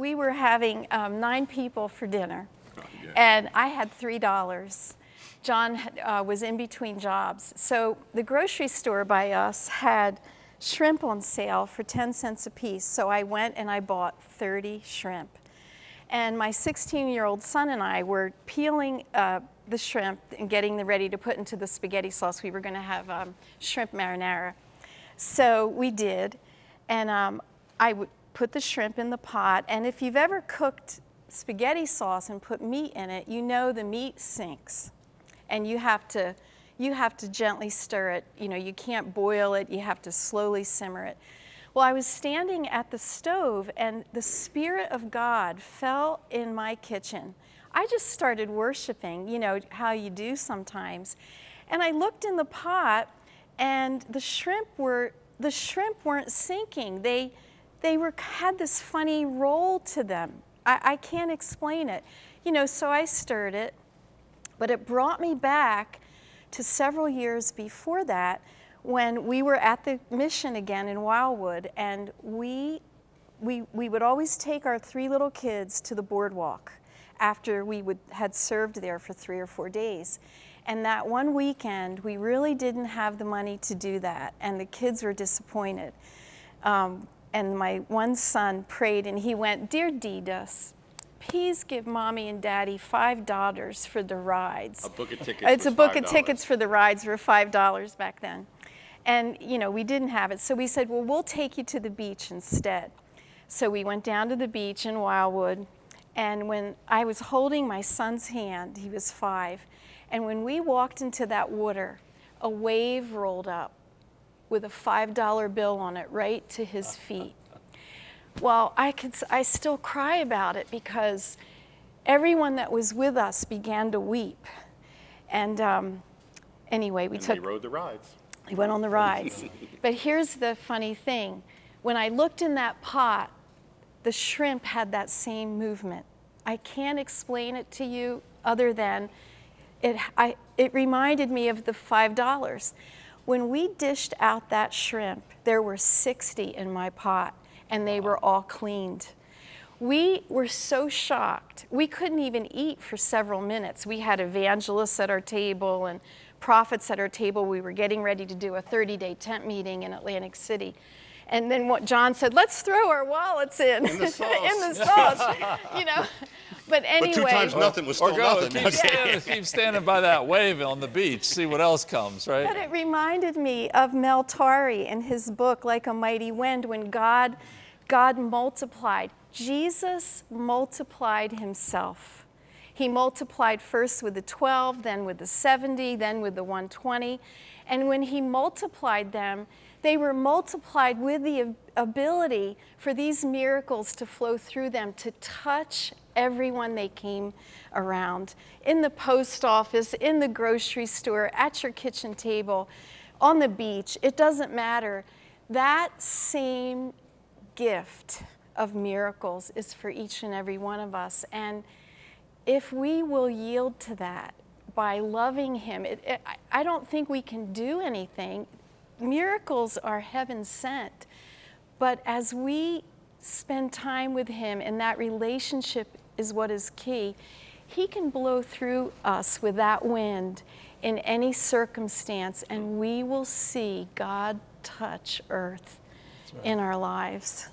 we were having 9 people for dinner, Yeah. and I had $3. John was in between jobs. So the grocery store by us had shrimp on sale for 10 cents a piece. So I went and I bought 30 shrimp. And my 16-year-old son and I were peeling the shrimp and getting them ready to put into the spaghetti sauce. We were going to have shrimp marinara. So we did, and I would put the shrimp in the pot. And if you've ever cooked spaghetti sauce and put meat in it, you know the meat sinks. And you have to gently stir it. You know, you can't boil it. You have to slowly simmer it. Well, I was standing at the stove, and the Spirit of God fell in my kitchen. I just started worshiping, you know, how you do sometimes. And I looked in the pot, and the shrimp weren't sinking. They had this funny roll to them. I can't explain it. You know, so I stirred it. But it brought me back to several years before that when we were at the mission again in Wildwood, and we would always take our 3 little kids to the boardwalk after we had served there for 3 or 4 days. And that one weekend, we really didn't have the money to do that, and the kids were disappointed. And my one son prayed, and he went, "Dear Didas, please give Mommy and Daddy $5 for the rides." A book of tickets. It's a book of tickets for the rides for $5 back then. And, you know, we didn't have it. So we said, well, we'll take you to the beach instead. So we went down to the beach in Wildwood. And when I was holding my son's hand, he was 5. And when we walked into that water, a wave rolled up with a $5 bill on it right to his feet. Well, I still cry about it because everyone that was with us began to weep. And anyway, we rode the rides. We went on the rides. But here's the funny thing. When I looked in that pot, the shrimp had that same movement. I can't explain it to you other than it reminded me of the $5. When we dished out that shrimp, there were 60 in my pot, and they were all cleaned. We were so shocked. We couldn't even eat for several minutes. We had evangelists at our table and prophets at our table. We were getting ready to do a 30-day tent meeting in Atlantic City. And then what John said, let's throw our wallets in the sauce. in the sauce, you know. But anyway. But 2 times nothing was still nothing. Keep standing by that wave on the beach, see what else comes, right? But it reminded me of Mel Tari in his book, Like a Mighty Wind, when God multiplied. Jesus multiplied himself. He multiplied first with the 12, then with the 70, then with the 120. And when he multiplied them, they were multiplied with the ability for these miracles to flow through them, to touch everyone they came around. In the post office, in the grocery store, at your kitchen table, on the beach, it doesn't matter. That same gift of miracles is for each and every one of us. And if we will yield to that by loving him, I don't think we can do anything. Miracles are heaven sent. But as we spend time with him, and that relationship is what is key, he can blow through us with that wind in any circumstance, and we will see God touch earth in our lives.